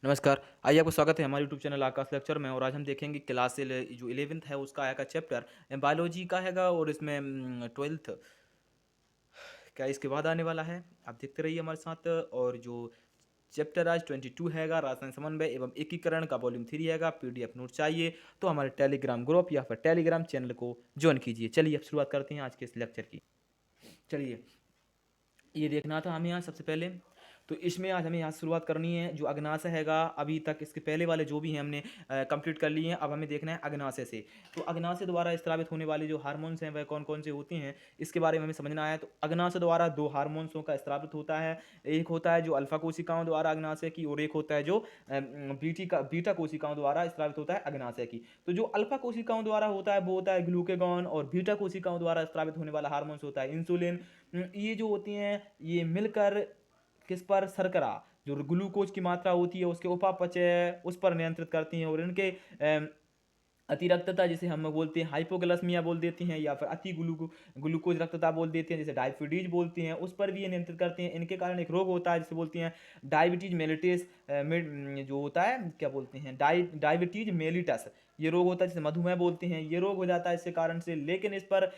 नमस्कार। आइए आपका स्वागत है हमारे यूट्यूब चैनल आकाश लेक्चर में। और आज हम देखेंगे क्लास जो 11th है उसका आएगा चैप्टर बायोलॉजी का हैगा। और इसमें 12th क्या इसके बाद आने वाला है, आप देखते रहिए हमारे साथ। और जो चैप्टर आज 22 हैगा रासायन समन्वय एवं एकीकरण का वॉल्यूम 3 हैगा। पीडीएफ नोट चाहिए तो हमारे टेलीग्राम ग्रुप या फिर टेलीग्राम चैनल को ज्वाइन कीजिए। चलिए अब शुरुआत करते हैं आज के इस लेक्चर की। चलिए, ये देखना था हमें यहाँ सबसे पहले। तो इसमें आज हमें यहाँ शुरुआत करनी है। जो अग्नाशय हैगा, अभी तक इसके पहले वाले जो भी हैं हमने कंप्लीट कर लिए हैं। अब हमें देखना है अग्नाशय से। तो अग्नाशय द्वारा स्रावित होने वाले जो हार्मोन्स हैं वह कौन कौन से होते हैं, इसके बारे में हमें समझना है। तो अग्नाशय द्वारा दो हार्मोन्सों का स्रावित होता है। एक होता है जो अल्फा कोशिकाओं द्वारा अग्नाशय की, और एक होता है जो बीटा कोशिकाओं द्वारा स्रावित होता है अग्नाशय की। तो जो अल्फा कोशिकाओं द्वारा होता है वो होता है ग्लूकेगॉन, और बीटा कोशिकाओं द्वारा स्रावित होने वाला हार्मोन्स होता है इंसुलिन। ये जो होती हैं ये मिलकर किस पर, शर्करा जो ग्लूकोज की मात्रा होती है उसके उपापचय उस पर नियंत्रित करती हैं। और इनके अतिरक्तता जिसे हम बोलते हैं हाइपोग्लाइसीमिया बोल देते हैं, या फिर ग्लूकोज रक्तता बोल देते हैं, जैसे डायबिटीज बोलते हैं, उस पर भी ये नियंत्रित करते हैं। इनके कारण एक रोग होता है जिसे बोलते हैं डायबिटीज मेलिटस। जो होता है क्या बोलते हैं डायबिटीज मेलिटस, ये रोग होता है जिसे मधुमेह बोलते हैं। ये रोग हो जाता है इसके कारण से। लेकिन इस पर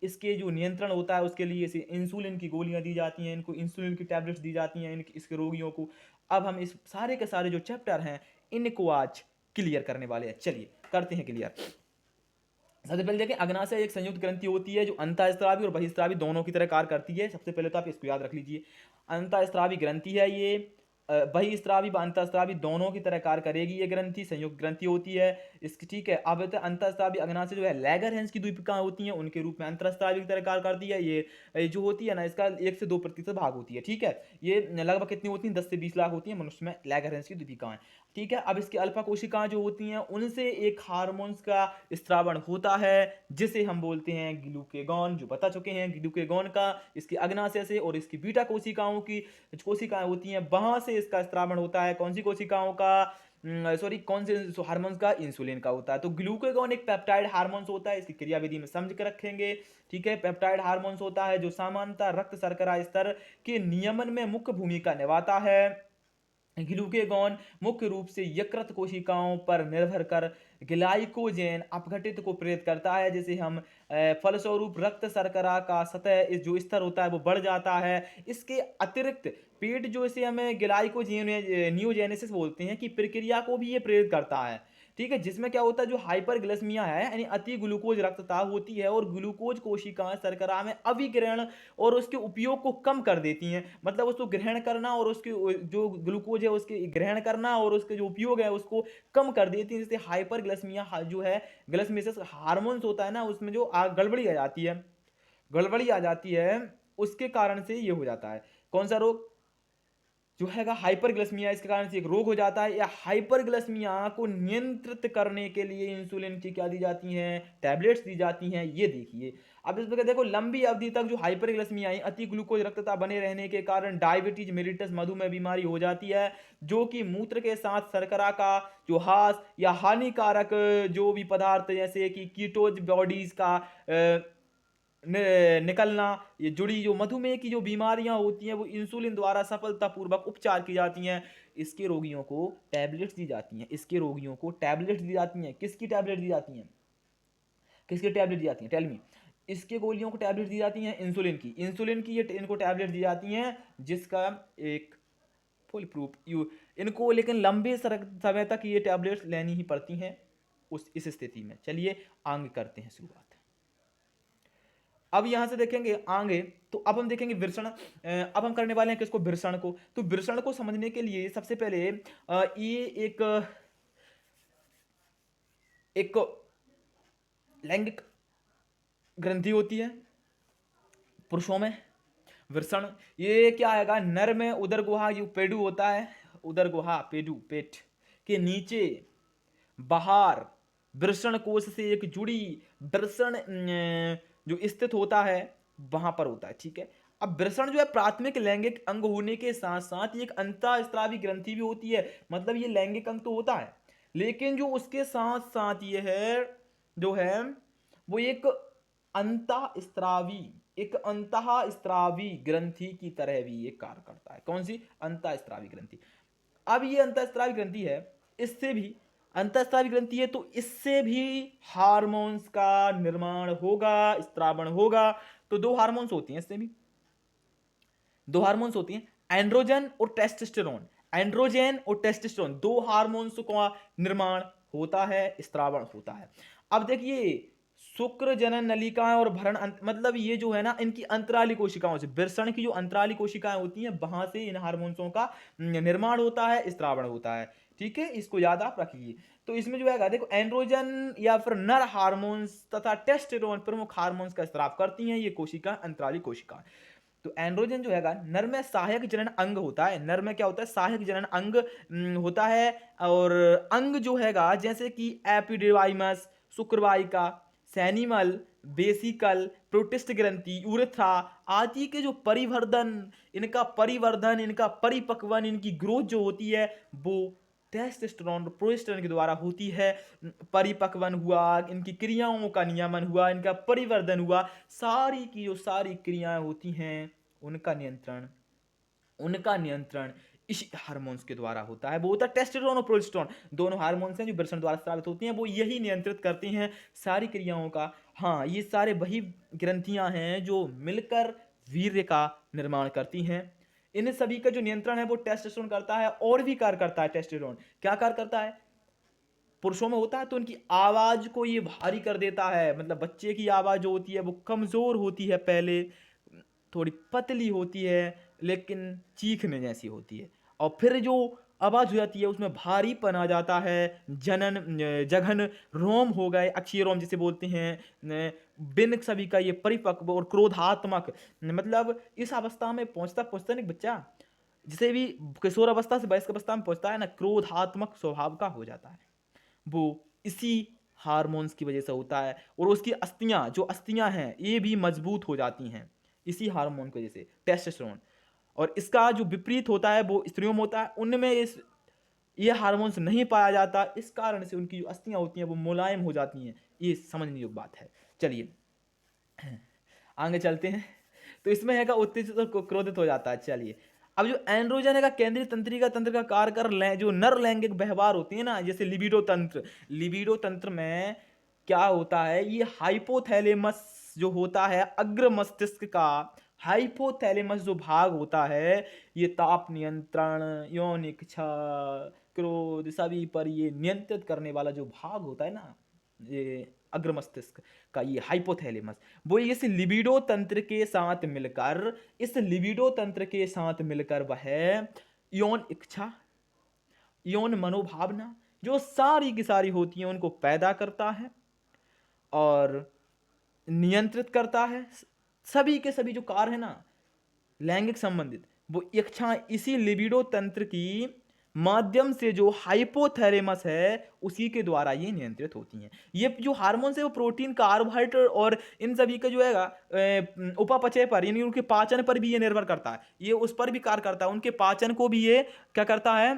इसके जो नियंत्रण होता है उसके लिए इसे इंसुलिन की गोलियां दी जाती हैं, इनको इंसुलिन की टैबलेट्स दी जाती हैं इसके रोगियों को। अब हम इस सारे के सारे जो चैप्टर हैं इनको आज क्लियर करने वाले हैं। चलिए करते हैं क्लियर। सबसे पहले देखें, अग्नाशय एक संयुक्त ग्रंथि होती है जो अंतःस्रावी और बहिस्रावी दोनों की तरह कार्य करती है। सबसे पहले तो आप इसको याद रख लीजिए, अंतःस्रावी ग्रंथि है ये। बहिस्रावी व अंतःस्रावी दोनों की तरह कार्य करेगी ये ग्रंथि, संयुक्त ग्रंथि होती है इसकी। ठीक है, अब अंतःस्रावी अग्नाशय जो है लैगरहैंस की द्वीपिकाएं होती हैं उनके रूप में अंतःस्रावी की तरह कार्य करती है। ये जो होती है ना, इसका 1 से 2% भाग होती है। ठीक है, ये लगभग कितनी होती है, 10 से 20 लाख होती है मनुष्य में लैगरहैंस की द्वीपिकाएं। ठीक है, अब इसकी अल्फा कोशिकाएं जो होती हैं उनसे एक हार्मोन्स का स्त्रावण होता है जिसे हम बोलते हैं ग्लूकेगॉन, जो बता चुके हैं ग्लूकेगॉन का इसकी अग्नाशय से। और इसकी बीटा कोशिकाओं की कोशिकाएं होती हैं वहां से इसका स्त्रावण होता है। कौन सी कोशिकाओं का, सॉरी कौन से हार्मोन्स का, इंसुलिन का होता है। तो ग्लूकेगॉन एक पेप्टाइड हार्मोन्स होता है, इसकी क्रियाविधि में समझ कर रखेंगे। ठीक है, पेप्टाइड हार्मोन्स होता है जो सामान्यतः रक्त शर्करा स्तर के नियमन में मुख्य भूमिका निभाता है। ग्लूकेगॉन मुख्य रूप से यकृत कोशिकाओं पर निर्भर कर ग्लाइकोजेन अपघटित को प्रेरित करता है, जैसे हम फलस्वरूप रक्त शर्करा का सतह जो स्तर होता है वो बढ़ जाता है। इसके अतिरिक्त पेट जो इसे हमें ग्लाइकोजेन नियोजेनेसिस बोलते हैं कि प्रक्रिया को भी ये प्रेरित करता है। ठीक है, जिसमें क्या होता है जो हाइपरग्लाइसीमिया है यानी अति ग्लूकोज रक्तता होती है, और ग्लूकोज कोशिकाएं शर्करा में अभिग्रहण और उसके उपयोग को कम कर देती हैं। मतलब उसको ग्रहण करना और उसके जो ग्लूकोज है उसके ग्रहण करना और उसके जो उपयोग है उसको कम कर देती है। जैसे हाइपरग्लाइसीमिया जो है, ग्लाइकोलिसिस हार्मोन्स होता है ना, उसमें जो गड़बड़ी आ जाती है, गड़बड़ी आ जाती है उसके कारण से ये हो जाता है। कौन सा रोग जो हैगा, हाइपरग्लाइसीमिया, इसके कारण से एक रोग हो जाता है। या हाइपरग्लाइसीमिया को नियंत्रित करने के लिए इंसुलिन की क्या दी जाती हैं, टैबलेट्स दी जाती हैं। ये देखिए, अब इसमें देखो लंबी अवधि तक जो हाइपरग्लाइसीमिया है, अति ग्लूकोज रक्तता बने रहने के कारण डायबिटीज मेलिटस मधुमेह बीमारी हो जाती है, जो कि मूत्र के साथ शर्करा का जो ह्रास या हानिकारक जो भी पदार्थ जैसे कि कीटोज बॉडीज का निकलना, ये जुड़ी जो मधुमेह की जो बीमारियां होती हैं वो इंसुलिन द्वारा सफलतापूर्वक उपचार की जाती हैं। इसके रोगियों को टैबलेट्स दी जाती हैं, इसके रोगियों को टैबलेट्स दी जाती हैं। किसकी टैबलेट दी जाती हैं, किसकी टैबलेट दी जाती हैं, टेल मी। इसके गोलियों को टैबलेट दी जाती हैं इंसुलिन की ये इनको टैबलेट दी जाती हैं, जिसका एक फुल प्रूफ यू इनको, लेकिन लंबे समय तक ये टैबलेट्स लेनी ही पड़ती हैं उस इस स्थिति में। चलिए आगे करते हैं शुरुआत। अब यहां से देखेंगे आगे, तो अब हम देखेंगे विरसण। अब हम करने वाले हैं किसको, विरसण को। तो विरसण को समझने के लिए सबसे पहले ये एक लैंगिक ग्रंथि होती है पुरुषों में। वृषण ये क्या आएगा, नर में उदर गुहा जो पेडू होता है, उदर गुहा पेडू पेट के नीचे बाहर वृषण कोश से एक जुड़ी वृषण जो स्थित होता है वहां पर होता है। ठीक है, अब वृषण जो है प्राथमिक लैंगिक अंग होने के साथ साथ एक अंतःस्रावी ग्रंथि भी होती है। मतलब ये लैंगिक अंग तो होता है, लेकिन जो उसके साथ साथ ये है जो है वो एक अंतःस्रावी ग्रंथि की तरह भी ये कार्य करता है। कौन सी, अंतःस्रावी ग्रंथि। अब ये अंतःस्रावी ग्रंथि है, इससे भी अंतःस्रावी ग्रंथि है तो इससे भी हार्मोन्स का निर्माण होगा, स्त्रावण होगा। तो दो हार्मोन्स होती हैं इससे भी, दो हार्मोन्स होती हैं एंड्रोजन और टेस्टोस्टेरोन। एंड्रोजन और टेस्टोस्टेरोन दो हार्मोन्स का निर्माण होता है, स्त्रावण होता है। अब देखिए शुक्र जनन नलिकाएं और भरण मतलब ये जो है ना, इनकी अंतराली कोशिकाओं से, वृषण की जो अंतराली कोशिकाएं होती हैं वहां से इन हार्मोन्सों का निर्माण होता है, स्त्रावण होता है। ठीक है, इसको याद आप रखिए। तो इसमें जो है देखो एंड्रोजन या फिर नर हार्मोन्स तथा टेस्टोस्टेरोन प्रमुख हार्मोन्स का स्त्राव करती हैं ये कोशिका, अंतराली कोशिका। तो एंड्रोजन जो है नर में सहायक जनन अंग होता है। नर में क्या होता है, सहायक जनन अंग होता है। और अंग जो हैगा जैसे कि एपिडिडाइमस, शुक्रवाहिका, सैनिमल, वेसिकल, प्रोटिस्ट ग्रंथि, यूरेथ्रा आदि के जो परिवर्धन, इनका परिपक्वन, इनकी ग्रोथ जो होती है वो टेस्टोस्टेरोन प्रोजेस्टेरोन के द्वारा होती है। परिपक्वन हुआ, इनकी क्रियाओं का नियमन हुआ, इनका परिवर्धन हुआ, सारी की जो सारी क्रियाएं होती हैं उनका नियंत्रण इस हार्मोन्स के द्वारा होता है। वो होता है टेस्टोस्टेरोन और प्रोजेस्टेरोन, दोनों हार्मोन्स हैं जो वृषण द्वारा स्रावित होती हैं, वो यही नियंत्रित करती हैं सारी क्रियाओं का। हाँ, ये सारे वही ग्रंथियां हैं जो मिलकर वीर्य का निर्माण करती हैं। इन सभी का जो नियंत्रण है वो टेस्टोस्टेरोन करता है। और भी कार्य करता है टेस्टोस्टेरोन, क्या कार्य करता है, पुरुषों में होता है तो उनकी आवाज को ये भारी कर देता है। मतलब बच्चे की आवाज जो होती है वो कमजोर होती है, पहले थोड़ी पतली होती है लेकिन चीखने जैसी होती है, और फिर जो आवाज हो जाती है उसमें भारीपन आ जाता है। जघन रोम हो गए, अक्षीय रोम जिसे बोलते हैं, बिन सभी का ये परिपक्व और क्रोधात्मक, मतलब इस अवस्था में पहुंचता पहुंचता नहीं बच्चा, जिसे भी किशोर अवस्था से वयस्क अवस्था में पहुंचता है ना, क्रोधात्मक स्वभाव का हो जाता है। वो इसी हार्मोन्स की वजह से होता है। और उसकी अस्थियां हैं ये भी मजबूत हो जाती हैं इसी हार्मोन की वजह से, टेस्टोस्टेरोन। और इसका जो विपरीत होता है वो स्त्रियों में होता है, उनमें ये हार्मोन्स नहीं पाया जाता, इस कारण से उनकी जो अस्थियां होती हैं वो मुलायम हो जाती हैं। ये समझने योग्य बात है। चलिए आगे चलते हैं। तो इसमें है उत्तेजित और क्रोधित हो जाता है। चलिए अब जो एंड्रोजन है केंद्रीय तंत्रिका तंत्र का कार्य कर जो नर लैंगिक व्यवहार होती है ना, जैसे लिबिडो तंत्र में क्या होता है, ये हाइपोथैलेमस जो होता है अग्र मस्तिष्क का, हाइपोथैलेमस जो भाग होता है ये ताप नियंत्रण, यौन इच्छा, क्रोध सभी पर ये नियंत्रित करने वाला जो भाग होता है ना, ये अग्र मस्तिष्क का ये हाइपोथैलेमस, वो इस लिबिडो तंत्र के साथ मिलकर वह यौन इच्छा, यौन मनोभावना जो सारी की सारी होती हैं उनको पैदा करता है और नियंत्रित करता है। सभी के सभी जो कार्य है ना लैंगिक संबंधित, वो इच्छा इसी लिबिडो तंत्र की माध्यम से जो हाइपोथैलेमस है उसी के द्वारा ये नियंत्रित होती हैं। ये जो हार्मोन्स है वो प्रोटीन, कार्बोहाइड्रेट और इन सभी का जो है उपापचय पर, यानी उनके पाचन पर भी ये निर्भर करता है, ये उस पर भी कार्य करता है, उनके पाचन को भी ये क्या करता है,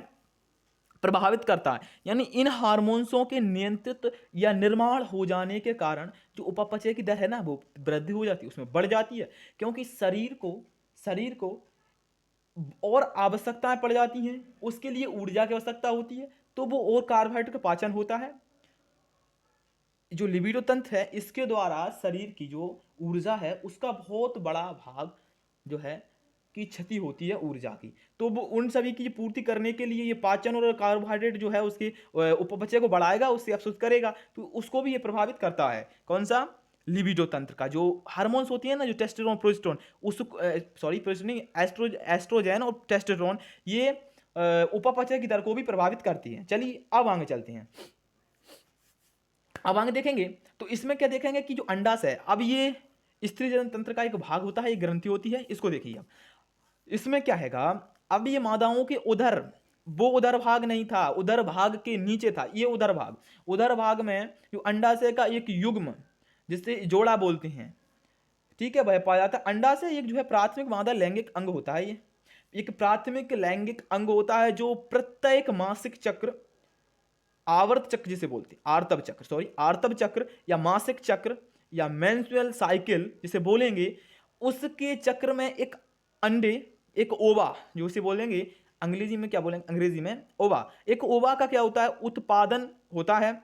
प्रभावित करता है। यानी इन हार्मोन्सों के नियंत्रित या निर्माण हो जाने के कारण जो उपापचय की दर है ना वो वृद्धि हो जाती है, उसमें बढ़ जाती है, क्योंकि शरीर को और आवश्यकताएं पड़ जाती हैं, उसके लिए ऊर्जा की आवश्यकता होती है, तो वो और कार्बोहाइड्रेट का पाचन होता है। जो लिबिडो तंत्र है इसके द्वारा शरीर की जो ऊर्जा है उसका बहुत बड़ा भाग जो है की क्षति होती है ऊर्जा की। तो वो उन सभी की पूर्ति करने के लिए ये पाचन और कार्बोहाइड्रेट जो है उसके उपपचय को बढ़ाएगा, उससे अवशोषित करेगा, तो उसको भी ये प्रभावित करता है। कौन सा, लिबिडो तंत्र का जो हार्मोन्स होती है ना, जो टेस्टोस्टेरोन प्रोजेस्टेरोन, उस सॉरी प्रोजेस्टेरोन नहीं, एस्ट्रोजन और टेस्टोस्टेरोन ये उपापचय की दर को भी प्रभावित करती है। चलिए अब आगे चलते हैं, अब आगे देखेंगे। तो इसमें क्या देखेंगे कि जो अंडाशय है, अब ये स्त्री जनन तंत्र का एक भाग होता है, एक ग्रंथि होती है, इसको देखिए। अब इसमें क्या हैगा, अब ये मादाओं के उदर भाग नहीं था, उदर भाग के नीचे था ये उदर भाग में जो अंडाशय का एक युग्म जिसे जोड़ा बोलते हैं, ठीक है, वह पाया जाता है। अंडाशय एक जो है प्राथमिक मादा लैंगिक अंग होता है, ये एक प्राथमिक लैंगिक अंग होता है जो प्रत्येक मासिक चक्र, आवर्त चक्र जिसे बोलते हैं, आर्तव चक्र या मासिक चक्र या मेंस्ट्रुअल साइकिल जिसे बोलेंगे, उसके चक्र में एक अंडे, एक ओवा जो उसे बोलेंगे अंग्रेजी में क्या बोलेंगे, अंग्रेजी में ओवा। एक ओवा का क्या होता है, उत्पादन होता है।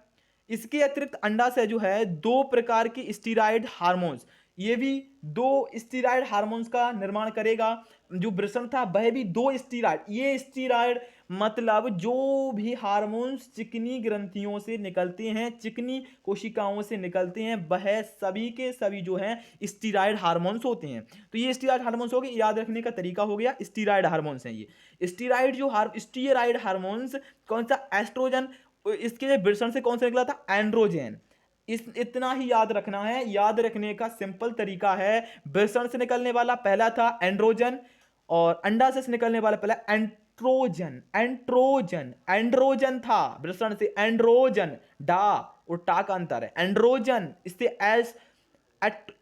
इसके अतिरिक्त अंडाशय जो है दो प्रकार की स्टीराइड हार्मोन्स, ये भी दो स्टीराइड हार्मोन्स का निर्माण करेगा। जो वृषण था वह भी दो स्टीराइड, ये स्टीराइड मतलब जो भी हार्मोन्स चिकनी ग्रंथियों से निकलते हैं, चिकनी कोशिकाओं से निकलते हैं, वह सभी के सभी जो हैं स्टीराइड हार्मोन्स होते हैं। तो ये स्टीराइड हार्मोन्स हो गए, याद रखने का तरीका हो गया, स्टीराइड हार्मोन्स हैं ये। स्टीराइड जो स्टीराइड हार्मोन्स कौन सा, एस्ट्रोजन, इसके वृषण से कौन सा निकला था, एंड्रोजन। इस इतना ही याद रखना है। याद रखने का सिंपल तरीका है, वृषण से निकलने वाला पहला था एंड्रोजन, और अंडाशय से निकलने वाला पहला एंट्रोजन। एंट्रोजन एंड्रोजन था, वृषण से एंड्रोजन, डा और टा का अंतर है, एंड्रोजन, इससे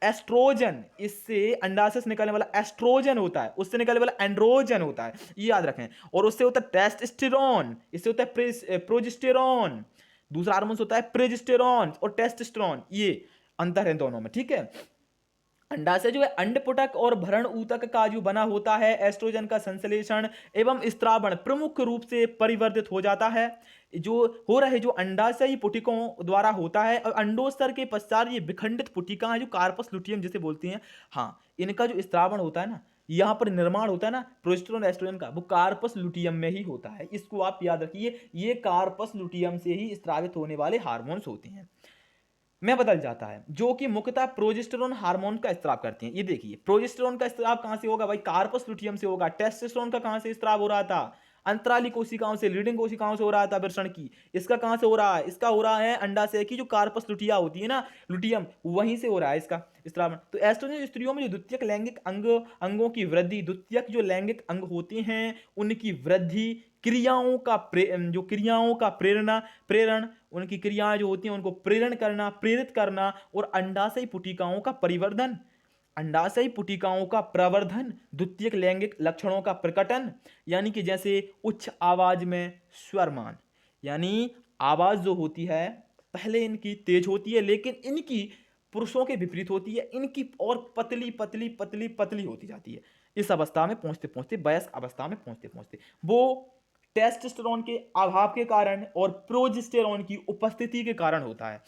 एस्ट्रोजन, इससे अंडाशय से निकलने वाला एस्ट्रोजन होता है, उससे निकलने वाला एंड्रोजन होता है, ये याद रखें। और उससे होता है टेस्टोस्टेरोन, इससे होता है प्रोजेस्टेरोन। दूसरा हार्मोन होता है प्रोजेस्टेरोन और टेस्टोस्टेरोन, ये अंतर है दोनों में, ठीक है। अंडाशय जो है अंडपुटक और भरण ऊतक का जो बना होता है, एस्ट्रोजन का संश्लेषण एवं स्त्रावण प्रमुख रूप से परिवर्तित हो जाता है। जो हो रहे जो अंडाशयी पुटिकों द्वारा होता है, और अंडोस्तर के पश्चात ये विखंडित पुटिका जो कार्पस लुटियम जिसे बोलती हैं, हाँ, इनका जो स्त्रावण होता है ना, यहाँ पर निर्माण होता है ना प्रोजेस्टेरोन एस्ट्रोजन का, वो कार्पस लुटियम में ही होता है। इसको आप याद रखिए, ये कार्पस लुटियम से ही स्त्रावित होने वाले हार्मोन्स होते हैं। में बदल जाता है, जो कि मुख्यतः प्रोजेस्टेरोन हार्मोन का स्त्राव करते हैं। ये देखिए प्रोजेस्टेरोन का स्त्राव कहां से होगा भाई, कार्पस लुटियम से होगा। टेस्टोस्टेरोन का कहां से स्त्राव हो रहा था, अंतराली कोशिकाओं से, लीडिंग कोशिकाओं से हो रहा था वृषण की। इसका कहां से हो रहा है, इसका हो रहा है अंडाशय की जो कार्पस लुटिया होती है ना, लुटियम, वहीं से हो रहा है इसका स्त्राव। तो एस्ट्रोजन स्त्रियों में जो द्वितीयक लैंगिक अंगों की वृद्धि, द्वितीयक जो लैंगिक अंग होते हैं उनकी वृद्धि, क्रियाओं का प्रेरण, उनकी क्रियाएं जो होती हैं उनको प्रेरण करना, प्रेरित करना, और अंडाशयी पुटिकाओं का परिवर्धन, अंडाशयी पुटिकाओं का प्रवर्धन, द्वितीयक लैंगिक लक्षणों का प्रकटन, यानी कि जैसे उच्च आवाज में स्वरमान, यानी आवाज जो होती है पहले इनकी तेज होती है, लेकिन इनकी पुरुषों के विपरीत होती है, इनकी और पतली पतली पतली पतली होती जाती है। इस अवस्था में पहुंचते पहुंचते, वयस्क अवस्था में पहुंचते पहुंचते, वो टेस्टोस्टेरोन के अभाव के कारण और प्रोजेस्टेरोन की उपस्थिति के कारण होता है।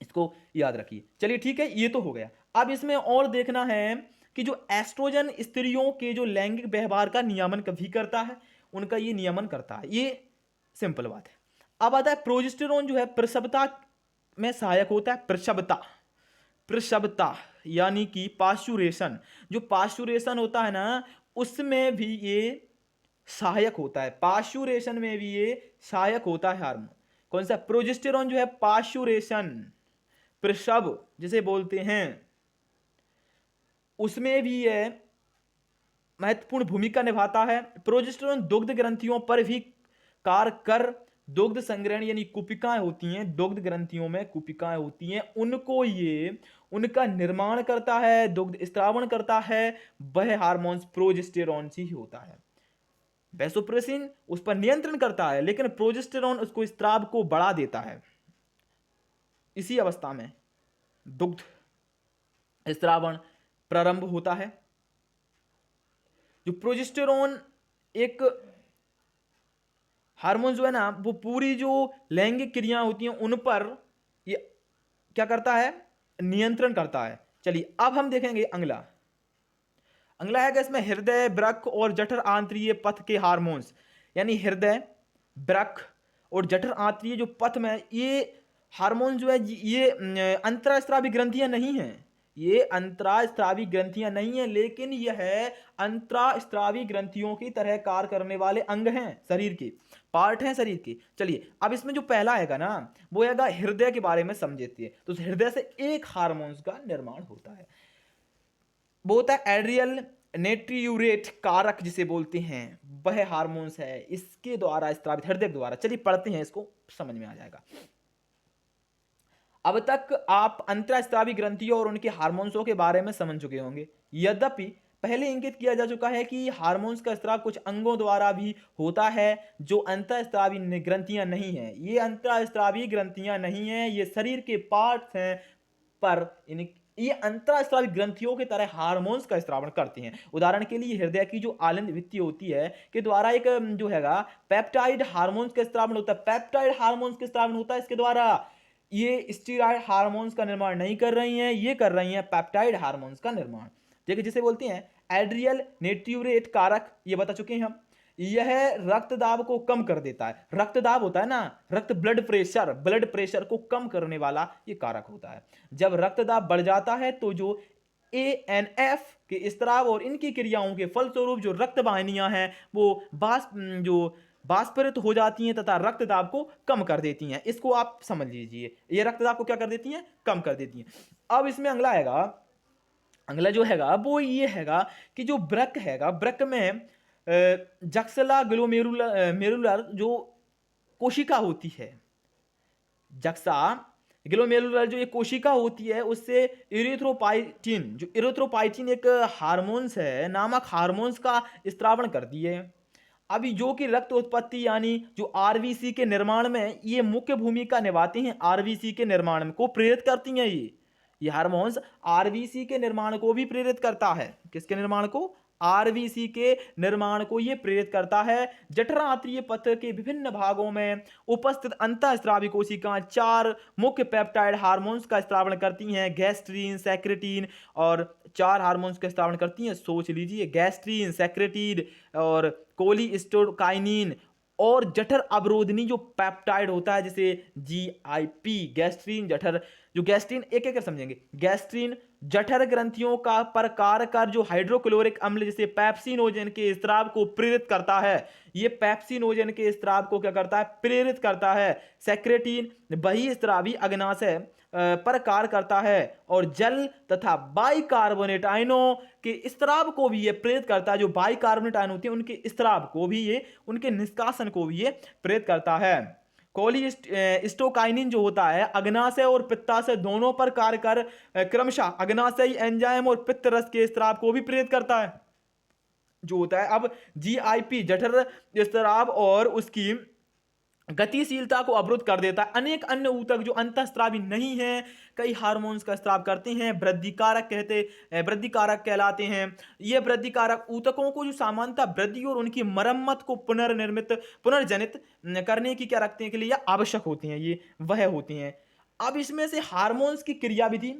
इसको याद रखिए। चलिए ठीक है, ये तो हो गया। अब इसमें और देखना है कि जो एस्ट्रोजन स्त्रियों के जो लैंगिक व्यवहार का नियमन कभी करता है, उनका ये नियमन करता है, ये सिंपल बात है। अब आता है प्रोजेस्टेरोन जो है प्रसवता में सहायक होता है। प्रसवता यानी कि पास्चुरेशन, जो पास्चुरेशन होता है ना, उसमें भी ये सहायक होता है। पास्चुरेशन में भी ये सहायक होता है हार्मोन। कौन सा, प्रोजेस्टेरोन जो है पास्चुरेशन, प्रसव जिसे बोलते हैं, उसमें भी ये महत्वपूर्ण भूमिका निभाता है। प्रोजेस्टेरोन दुग्ध ग्रंथियों पर भी कार्य कर दुग्ध संग्रहण, यानी कुपिकाएं होती हैं दुग्ध ग्रंथियों में, कुपिकाएं होती हैं, उनको ये उनका निर्माण करता है, दुग्ध स्त्रावण करता है, वह हार्मोन्स प्रोजेस्टेरोन से ही होता है। वैसोप्रेसिन उस पर नियंत्रण करता है, लेकिन प्रोजेस्टेरोन उसको स्त्राव को बढ़ा देता है। इसी अवस्था में दुग्ध स्त्रावण प्रारंभ होता है। जो प्रोजेस्टेरोन एक हार्मोन जो है ना, वो पूरी जो लैंगिक क्रियाएं होती हैं उन पर ये क्या करता है, नियंत्रण करता है। चलिए अब हम देखेंगे अगला है कि इसमें हृदय, वृक्क और जठर आंतरीय पथ के हार्मोन्स, यानी हृदय, वृक्क और जठर आंतरीय जो पथ में, ये हार्मोन जो है ये अंतरास्त्रावी ग्रंथियां नहीं हैं, ये अंतरास्त्रावी ग्रंथियां नहीं है, लेकिन यह अंतरास्त्रावी ग्रंथियों की तरह कार्य करने वाले अंग हैं, शरीर के पार्ट हैं शरीर के। चलिए अब इसमें जो पहला आएगा ना, वो आएगा हृदय के बारे में समझेते हैं। तो हृदय से एक हार्मोन्स का निर्माण होता है, वो होता है एड्रियल नेट्रियूरेट कारक जिसे बोलते हैं, वह हार्मोन्स है इसके द्वारा स्त्रावित, हृदय द्वारा। चलिए पढ़ते हैं, इसको समझ में आ जाएगा। अब तक आप अंतःस्रावी ग्रंथियों और उनके हार्मोन्सों के बारे में समझ चुके होंगे। यद्यपि पहले इंगित किया जा चुका है कि हार्मोन्स का स्त्राव कुछ अंगों द्वारा भी होता है जो अंतःस्रावी ग्रंथियां नहीं हैं। ये अंतःस्रावी ग्रंथियां नहीं हैं, ये शरीर के पार्ट्स हैं, पर ये अंतःस्रावी ग्रंथियों की तरह हार्मोन्स का स्रावन करते हैं। उदाहरण के लिए हृदय की जो आलंद भित्ति होती है के द्वारा एक जो हैगा पेप्टाइड हार्मोन्स का स्रावन होता है। पेप्टाइड हार्मोन्स का स्रावन होता है इसके द्वारा। ये स्टेरॉयड हार्मोन्स का निर्माण नहीं कर रही हैं, ये कर रही हैं पेप्टाइड हार्मोन्स का निर्माण। ठीक है, जिसे बोलते हैं एड्रियल नेट्यूरेट कारक, ये बता चुके हैं हम। यह रक्त दाब को कम कर देता है। रक्त दाब होता है ना, रक्त ब्लड प्रेशर को कम करने वाला ये कारक होता है। जब रक्त दाब बढ़ जाता है तो जो ANF के स्त्राव और इनकी क्रियाओं के फलस्वरूप जो रक्त वाहिनियां हैं वो वाष्परित हो जाती हैं तथा रक्त दाब को कम कर देती हैं। इसको आप समझ लीजिए, ये रक्त दाब को क्या कर देती हैं, कम कर देती हैं। अब इसमें अगला जो हैगा वो ये हैगा कि जो वृक्क हैगा, वृक्क में जक्सला ग्लोमेरुलर जो कोशिका होती है, जक्सा ग्लोमेरुलर जो एक कोशिका होती है उससे इरिथ्रोपाइटिन एक हार्मोन्स है, नामक हार्मोन्स का स्त्रावण करती है। अभी जो कि रक्त उत्पत्ति यानी जो आरबीसी के निर्माण में ये मुख्य भूमिका निभाते हैं, आरबीसी के निर्माण में को प्रेरित करती हैं। ये हार्मोन्स आरबीसी के निर्माण को भी प्रेरित करता है। किसके निर्माण को? आरबीसी के निर्माण को ये प्रेरित करता है। जठरांत्रिय पथ के विभिन्न भागों में उपस्थित अंतःस्रावी कोशिकाएं 4 मुख्य पेप्टाइड हार्मोन्स का स्त्रावण करती हैं, गैस्ट्रीन, सेक्रेटिन और 4 हार्मोन्स का स्त्रावण करती हैं। सोच लीजिए, गैस्ट्रीन, सेक्रेटिन और कोलिस्टोकाइनिन और जठर अवरोधनी जो पेप्टाइड होता है जैसे GIP, गैस्ट्रीन जठर, जो गैस्ट्रीन एक एक कर समझेंगे। गैस्ट्रीन जठर ग्रंथियों का पर कार्य कर जो हाइड्रोक्लोरिक अम्ल जैसे पेप्सिनोजन के स्त्राव को प्रेरित करता है। ये पेप्सिनोजन के स्त्राव को क्या करता है? प्रेरित करता है। सेक्रेटिन बहिस्रावी अग्नाशय पर कार्य करता है और जल तथा बाइकार्बोनेट आयनों के स्त्राव को भी ये प्रेरित करता है। जो बाइकार्बोनेट आयन होते हैं उनके स्त्राव को भी ये, उनके निष्कासन को भी ये प्रेरित करता है। कोलिस्टोकाइनिन जो होता है अग्नाशय और पित्ताशय दोनों पर कार्य कर क्रमशः अग्नाशयी एंजाइम और पित्त रस के स्त्राव को भी प्रेरित करता है जो होता है। अब GIP जठर स्त्राव और उसकी गतिशीलता को अवरुद्ध कर देता है। अनेक अन्य ऊतक जो अंतःस्रावी नहीं हैं कई हार्मोन्स का स्त्राव करते हैं, वृद्धिकारक कहलाते हैं। ये वृद्धिकारक ऊतकों को जो सामान्यतः वृद्धि और उनकी मरम्मत को पुनर्जनित करने की क्या रखते हैं के लिए आवश्यक होते हैं, ये वह होते हैं। अब इसमें से हार्मोन्स की क्रियाविधि,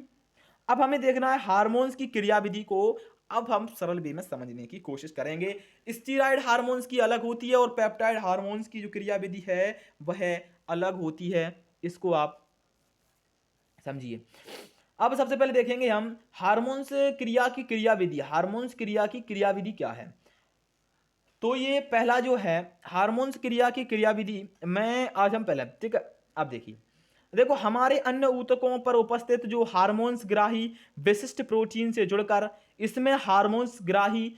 अब हमें देखना है हार्मोन्स की क्रियाविधि को अब हम सरल वे में समझने की कोशिश करेंगे। स्टीरॉयड हार्मोन्स की अलग होती है और पेप्टाइड हार्मोन्स की जो क्रियाविधि है वह अलग होती है, इसको आप समझिए। अब सबसे पहले देखेंगे हम हार्मोन्स क्रिया की क्रियाविधि। हार्मोन्स क्रिया की क्रियाविधि क्या है? तो ये पहला जो है हार्मोन्स क्रिया की क्रियाविधि में आज हम पहले, ठीक है, अब देखो हमारे अन्य ऊतकों पर उपस्थित जो हार्मोन्स ग्राही विशिष्ट प्रोटीन से जुड़कर इसमें हार्मोन्स ग्राही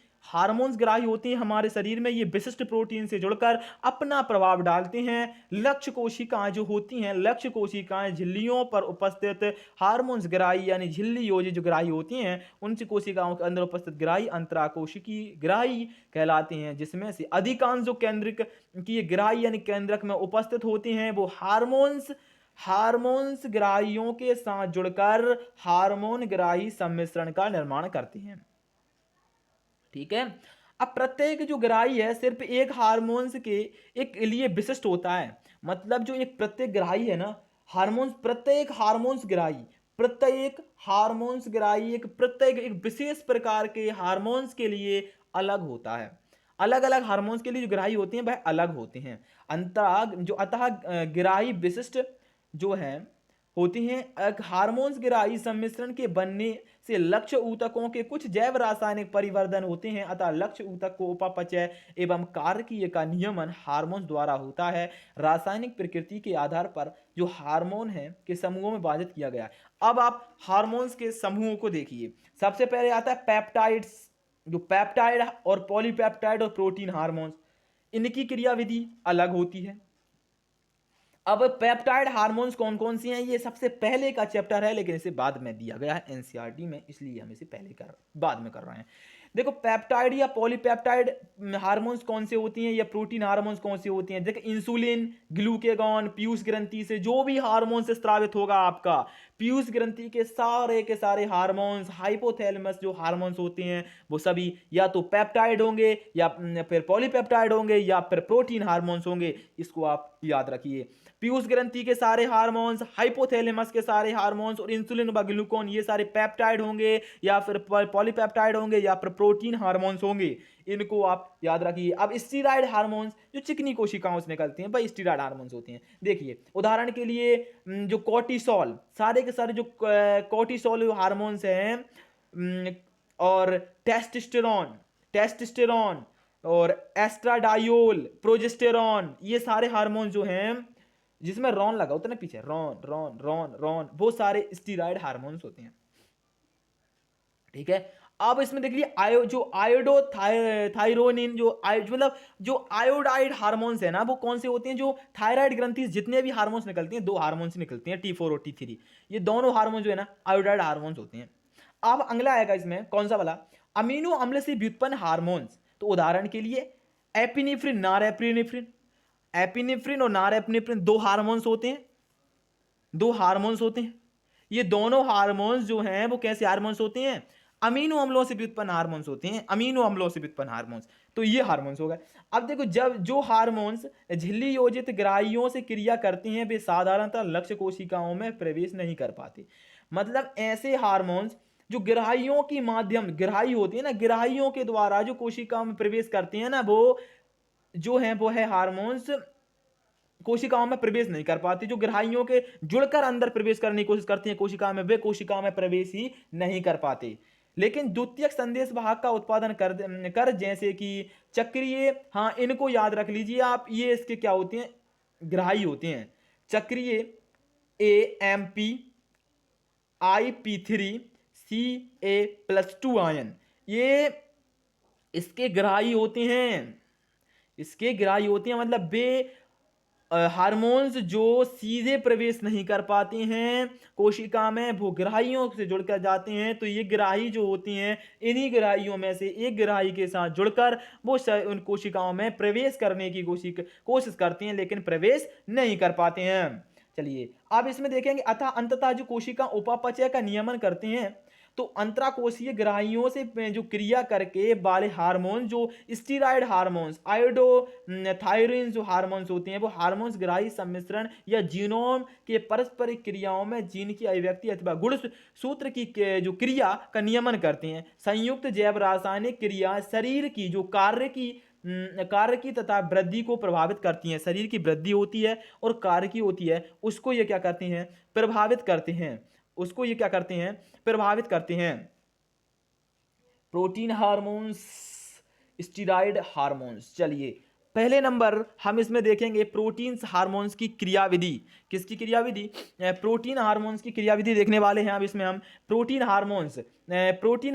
होती हैं हमारे शरीर में। ये विशिष्ट प्रोटीन से जुड़कर अपना प्रभाव डालते हैं। लक्ष्य कोशिकाएं जो होती हैं, लक्ष्य कोशिकाएं झिल्लियों पर उपस्थित हार्मोन्स ग्राही यानी झिल्ली योजी जो ग्राही होती हैं उन कोशिकाओं के अंदर उपस्थित ग्राही अंतराकोशिकी ग्राही कहलाते हैं, जिसमें से अधिकांश जो केंद्रिक की ग्राही यानी केंद्रक में उपस्थित होते हैं वो हार्मोन्स ग्राहियों के साथ जुड़कर हार्मोन ग्राही सम्मिश्रण का निर्माण करते हैं। ठीक है, अब प्रत्येक जो ग्राही है सिर्फ एक हार्मोन्स के एक लिए विशिष्ट होता है। मतलब जो एक प्रत्येक ग्राही है ना, प्रत्येक हार्मोन्स ग्राही एक विशेष प्रकार के हार्मोन्स के लिए अलग होता है। अलग अलग हार्मोन्स के लिए जो ग्राही होती हैं वह अलग होते हैं। अतः ग्राही विशिष्ट जो है होती हैं। हार्मोन्स ग्राही सम्मिश्रण के बनने से लक्ष्य ऊतकों के कुछ जैव रासायनिक परिवर्तन होते हैं। अतः लक्ष्य ऊतक को उपापचय एवं कार्य का नियमन हार्मोन्स द्वारा होता है। रासायनिक प्रकृति के आधार पर जो हार्मोन है के समूहों में विभाजित किया गया है। अब आप हार्मोन्स के समूहों को देखिए। सबसे पहले आता है पेप्टाइड्स, जो पेप्टाइड और पॉलीपेप्टाइड और प्रोटीन हार्मोन्स, इनकी क्रियाविधि अलग होती है। अब पेप्टाइड हार्मोन्स कौन कौन सी हैं ये सबसे पहले का चैप्टर है, लेकिन इसे बाद में दिया गया है NCERT में, इसलिए हम इसे बाद में कर रहे हैं। देखो पेप्टाइड या पॉलीपेप्टाइड हार्मोन्स कौन से होती हैं या प्रोटीन हार्मोन्स कौन से होती हैं? देखो इंसुलिन, ग्लूकेगॉन, पीयूष ग्रंथि से जो भी हार्मोन से स्रावित होगा आपका, पीयूष ग्रंथि के सारे हार्मोन्स, हाइपोथैलेमस जो हार्मोन्स होते हैं वो सभी या तो पेप्टाइड होंगे या फिर पॉलीपेप्टाइड होंगे या फिर प्रोटीन हार्मोन्स होंगे। इसको आप याद रखिए। पीयूष ग्रंथि के सारे हार्मोन्स, हाइपोथैलेमस के सारे हार्मोन्स और इंसुलिन व ग्लूकोन ये सारे पेप्टाइड होंगे या फिर पॉलीपेप्टाइड होंगे या फिर प्रोटीन हार्मोन्स होंगे। इनको आप याद रखिए। अब स्टीरॉयड हार्मोन्स जो चिकनी कोशिकाओं से निकलते हैं भाई स्टीरॉयड हार्मोन्स होते हैं। देखिए उदाहरण के लिए जो कोर्टिसोल, सारे के सारे जो कोर्टिसोल हार्मोन्स हैं और टेस्टोस्टेरोन और एस्ट्राडायोल, प्रोजेस्टेरॉन, ये सारे हार्मोन जो हैं जिसमें रॉन लगा होता है ना पीछे, रॉन रॉन रॉन रॉन, वो सारे स्टीरॉयड हार्मोन्स होते हैं। ठीक है। अब इसमें देख लीजिए जो थायरोनिन जो मतलब जो आयोडाइड हार्मोन्स है ना वो कौन से होते हैं? जो थायराइड ग्रंथि जितने भी हार्मोन्स निकलती हैं, दो हार्मोन्स निकलती हैं T4 और T3, ये दोनों हार्मोन जो है ना आयोडाइड हार्मोन्स होते हैं। अब अगला आएगा इसमें कौन सा वाला? अमीनो अम्ल से व्युत्पन्न हार्मोन्स। तो उदाहरण के लिए एपिनेफ्रिन, नॉरएपिनेफ्रिन, एपिनेफ्रिन और नॉरएपिनेफ्रिन दो हार्मोन्स होते हैं, दो हार्मोन्स होते हैं। ये दोनों हार्मोन्स जो हैं वो कैसे हार्मोन्स होते हैं? अमीनो अम्लों से व्युत्पन्न हार्मोन्स होते हैं, अमीनो अम्लों से व्युत्पन्न हार्मोन्स। तो ये हार्मोन्स हो गए। अब देखो जब जो हार्मोन्स झिल्ली योजित ग्राहियों से क्रिया करते हैं वे साधारणतः लक्ष्य कोशिकाओं में प्रवेश नहीं कर पाते। मतलब ऐसे हार्मोन्स जो ग्राहियों की माध्यम, ग्राही होती है ना, ग्राहियों के द्वारा जो कोशिकाओं में प्रवेश करते हैं ना, वो जो है वो है हार्मोन्स कोशिकाओं में प्रवेश नहीं कर पाती। जो ग्राहियों के जुड़कर अंदर प्रवेश करने की कोशिश करती हैं कोशिकाओं में, वे कोशिकाओं में प्रवेश ही नहीं कर पाते। लेकिन द्वितीयक संदेश वाहक का उत्पादन कर जैसे कि चक्रीय, हाँ इनको याद रख लीजिए आप, ये इसके क्या होते हैं? ग्राही होते हैं। चक्रीय AMP IP3 Ca+2 आयन, ये इसके ग्राही होते हैं, इसके ग्राही होते हैं। मतलब वे हार्मोन्स जो सीधे प्रवेश नहीं कर पाते हैं कोशिका में, वो ग्राहियों से जुड़कर जाते हैं। तो ये ग्राही जो होती हैं, इन्हीं ग्राहियों में से एक ग्राही के साथ जुड़कर वो उन कोशिकाओं में प्रवेश करने की कोशिश करती हैं, लेकिन प्रवेश नहीं कर पाते हैं। चलिए अब इसमें देखेंगे अंततः जो कोशिका उपापचय का नियमन करते हैं, तो अंतराकोशीय ग्राहियों से जो क्रिया करके वाले हार्मोन, जो स्टीरॉयड हार्मोन्स, आयोडो थायरोइन जो हार्मोन्स होते हैं, वो हार्मोन्स ग्राही सम्मिश्रण या जीनोम के परस्परिक क्रियाओं में जीन की अभिव्यक्ति अथवा गुणसूत्र की जो क्रिया का नियमन करते हैं। संयुक्त जैव रासायनिक क्रिया शरीर की जो कार्य की तथा वृद्धि को प्रभावित करती हैं। शरीर की वृद्धि होती है और कार्य की होती है, उसको ये क्या करते हैं? प्रभावित करते हैं। उसको ये क्या करते हैं? प्रभावित करते हैं। Protein hormones, steroid hormones. चलिए पहले नंबर हम इसमें देखेंगे प्रोटीन हार्मोन्स की क्रियाविधि। किसकी क्रियाविधि? प्रोटीन हार्मोन्स की क्रियाविधि देखने वाले हैं। अब इसमें हम प्रोटीन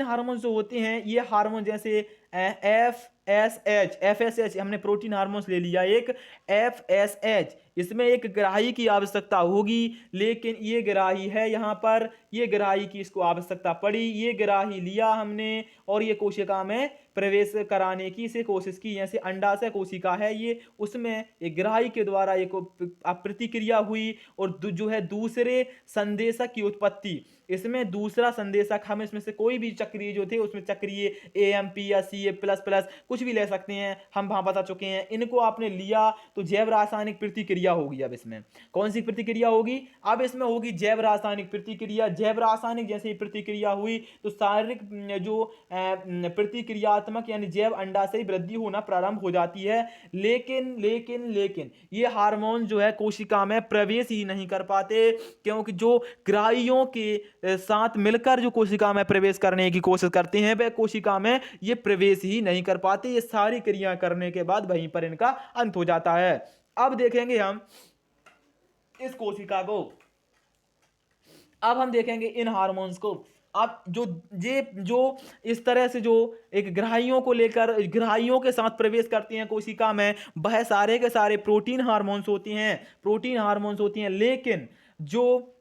हार्मोन्स जो होते हैं, ये हार्मोन जैसे FSH हमने प्रोटीन हार्मोन्स ले लिया एक। FSH इसमें एक ग्राही की आवश्यकता होगी, लेकिन ये ग्राही है यहाँ पर, ये ग्राही की इसको आवश्यकता पड़ी, ये ग्राही लिया हमने और ये कोशिका में प्रवेश कराने की से कोशिश की। जैसे अंडाशय कोशिका है ये, उसमें एक ग्राही के द्वारा एक प्रतिक्रिया हुई और जो है दूसरे संदेशक की उत्पत्ति। इसमें दूसरा संदेशक हम इसमें से कोई भी चक्रीय जो थे, उसमें चक्रीय AMP या Ca++ कुछ भी ले सकते हैं, हम वहां बता चुके हैं। इनको आपने लिया तो जैव रासायनिक प्रतिक्रिया होगी। अब इसमें कौन सी प्रतिक्रिया होगी? अब इसमें होगी जैव रासायनिक प्रतिक्रिया। जैव रासायनिक जैसे प्रतिक्रिया हुई तो शारीरिक जो प्रतिक्रियात्मक यानी जैव अंडाशय वृद्धि होना प्रारंभ हो जाती है। लेकिन लेकिन लेकिन ये हार्मोन जो है कोशिका में प्रवेश ही नहीं कर पाते, क्योंकि जो ग्राहियों के साथ मिलकर जो कोशिका में प्रवेश करने की कोशिश करते हैं, वह कोशिका में ये प्रवेश ही नहीं कर पाते। ये सारी क्रिया करने के बाद वहीं पर इनका अंत हो जाता है। अब देखेंगे हम इस कोशिका को, अब हम देखेंगे इन हार्मोन्स को। अब जो इस तरह से जो एक ग्राहियों को लेकर ग्राहियों के साथ प्रवेश करते हैं कोशिका में, वह सारे के सारे प्रोटीन हार्मोन्स होती हैं, लेकिन जो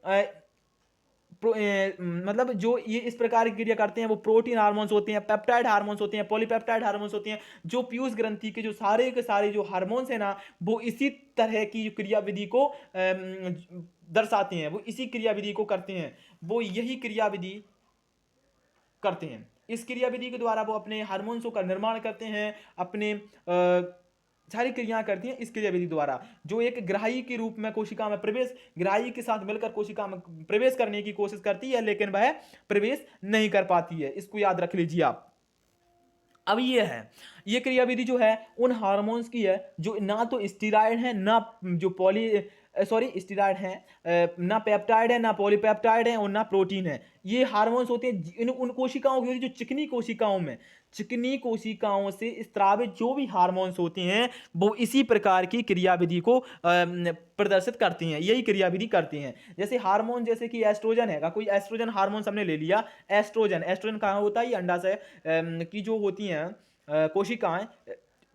मतलब जो ये इस प्रकार की क्रिया करते हैं वो प्रोटीन हार्मोन्स होते हैं, पेप्टाइड हार्मोन्स होते हैं, पॉलीपेप्टाइड हार्मोन्स होते हैं। जो पीयूष ग्रंथि के जो सारे के सारे जो हार्मोन्स है ना, वो इसी तरह की क्रिया विधि को दर्शाते हैं, वो इसी क्रिया विधि को करते हैं, वो यही क्रिया विधि करते हैं। इस क्रिया विधि के द्वारा वो अपने हार्मोन्सों का निर्माण करते हैं, अपने सारी क्रियाएं करती हैं इस क्रिया विधि द्वारा। जो एक ग्राही के रूप में कोशिका में प्रवेश, ग्राही के साथ मिलकर कोशिका में प्रवेश करने की कोशिश करती है, लेकिन वह प्रवेश नहीं कर पाती है। इसको याद रख लीजिए आप। अब ये क्रिया विधि जो है उन हार्मोन्स की है जो ना तो स्टीराइड है, ना जो स्टीराइड है, ना पेप्टाइड है, ना पॉलीपेप्टाइड है, और ना प्रोटीन है। ये हार्मोन्स होते हैं उन कोशिकाओं की जो चिकनी कोशिकाओं से स्त्रावित जो भी हार्मोन्स होते हैं वो इसी प्रकार की क्रियाविधि को प्रदर्शित करती हैं, यही क्रियाविधि करती हैं। जैसे हार्मोन, जैसे कि एस्ट्रोजन है, कोई एस्ट्रोजन हार्मोन हमने ले लिया। एस्ट्रोजन कहाँ होता है? ये अंडाशय की जो होती हैं कोशिकाएं,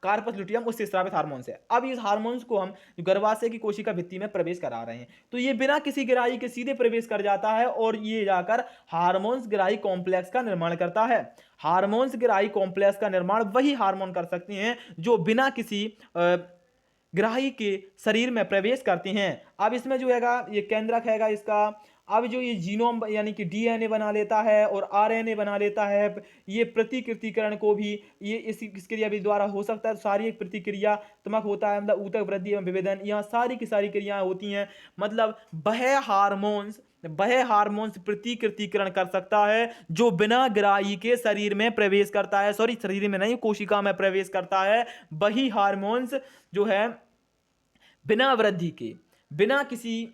कार्पस लुटियम, उससे स्रावित हार्मोन्स है। अब इस हार्मोन्स को हम गर्भाशय की कोशिका भित्ति में प्रवेश करा रहे हैं, तो ये बिना किसी ग्राही के सीधे प्रवेश कर जाता है और ये जाकर हार्मोन्स ग्राही कॉम्प्लेक्स का निर्माण करता है। हार्मोन्स ग्राही कॉम्प्लेक्स का निर्माण वही हार्मोन कर सकते हैं जो बिना किसी ग्राही के शरीर में प्रवेश करते हैं। अब इसमें जो हैगा ये केंद्रक हैगा इसका। अब जो ये जीनोम यानी कि डीएनए बना लेता है और आरएनए बना लेता है, ये प्रतिकृतिकरण को भी ये इस क्रिया विधि द्वारा हो सकता है। सारी एक प्रतिक्रियात्मक होता है, मतलब ऊतक वृद्धि एवं विभेदन, यहाँ सारी की सारी क्रियाएं होती हैं। मतलब वह हार्मोन्स प्रतिकृतिकरण कर सकता है जो बिना ग्राही के शरीर में प्रवेश करता है, शरीर में नहीं, कोशिका में प्रवेश करता है। वही हार्मोन्स जो है बिना वृद्धि के, बिना किसी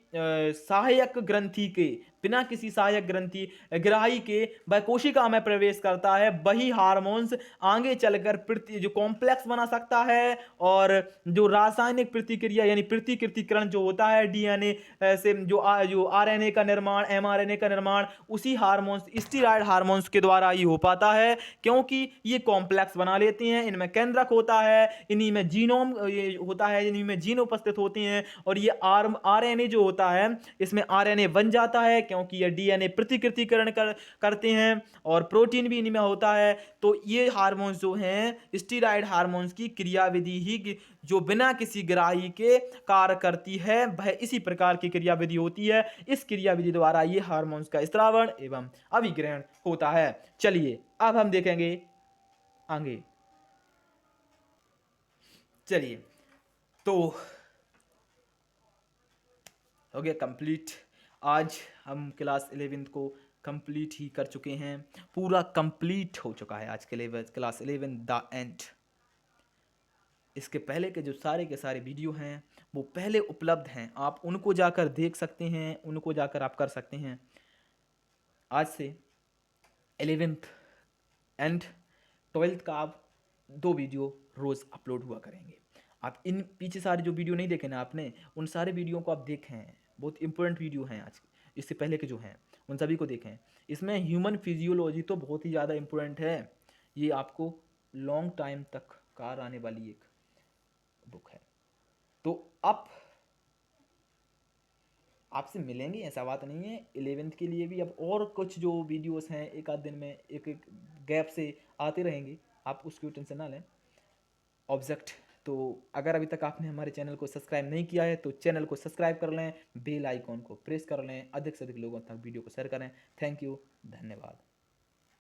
सहायक ग्रंथि ग्राही के वह कोशिका में प्रवेश करता है। वही हार्मोन्स आगे चलकर जो कॉम्प्लेक्स बना सकता है, और जो रासायनिक प्रतिक्रिया यानी प्रतिकृतिकरण जो होता है डीएनए से, जो आरएनए का निर्माण, एमआरएनए का निर्माण, उसी हार्मोन्स, स्टीरॉयड हार्मोन्स के द्वारा ही हो पाता है, क्योंकि ये कॉम्प्लेक्स बना लेते हैं। इनमें केंद्रक होता है, इन्हीं में जीनोम ये होता है, इन्हीं में जीन उपस्थित होते हैं, और ये आरएनए जो होता है इसमें आरएनए बन जाता है, क्योंकि ये डीएनए प्रतिकृतिकरण करते हैं, और प्रोटीन भी इन्हीं में होता है। तो ये हार्मोन्स जो हैं स्टीरॉयड हार्मोन्स की क्रियाविधि ही जो बिना किसी ग्राही के कार्य करती है, वह इसी प्रकार की क्रियाविधि होती है। इस क्रियाविधि द्वारा ये हार्मोन्स का स्रावण एवं अभिग्रहण होता है। चलिए अब हम देखेंगे आगे। चलिए तो हो गया कंप्लीट। आज हम क्लास 11 को कंप्लीट ही कर चुके हैं, पूरा कंप्लीट हो चुका है आज के क्लास 11 द एंड। इसके पहले के जो सारे के सारे वीडियो हैं वो पहले उपलब्ध हैं, आप उनको जाकर देख सकते हैं, उनको जाकर आप कर सकते हैं। आज से 11th एंड 12th का आप 2 वीडियो रोज़ अपलोड हुआ करेंगे। आप इन पीछे सारे जो वीडियो नहीं देखे ना आपने, उन सारे वीडियो को आप देखें, बहुत इंपॉर्टेंट वीडियो हैं आज इससे पहले के जो हैं उन सभी को देखें। इसमें ह्यूमन फिजियोलॉजी तो बहुत ही ज़्यादा इम्पोर्टेंट है, ये आपको लॉन्ग टाइम तक कार आने वाली एक बुक है। तो आप आपसे मिलेंगे, ऐसा बात नहीं है। 11th के लिए भी अब और कुछ जो वीडियोस हैं एक आध दिन में एक गैप से आते रहेंगे, आप उसकी टेंशन ना लें। ऑब्जेक्ट तो अगर अभी तक आपने हमारे चैनल को सब्सक्राइब नहीं किया है तो चैनल को सब्सक्राइब कर लें, बेल आइकॉन को प्रेस कर लें, अधिक से अधिक लोगों तक वीडियो को शेयर करें। थैंक यू, धन्यवाद।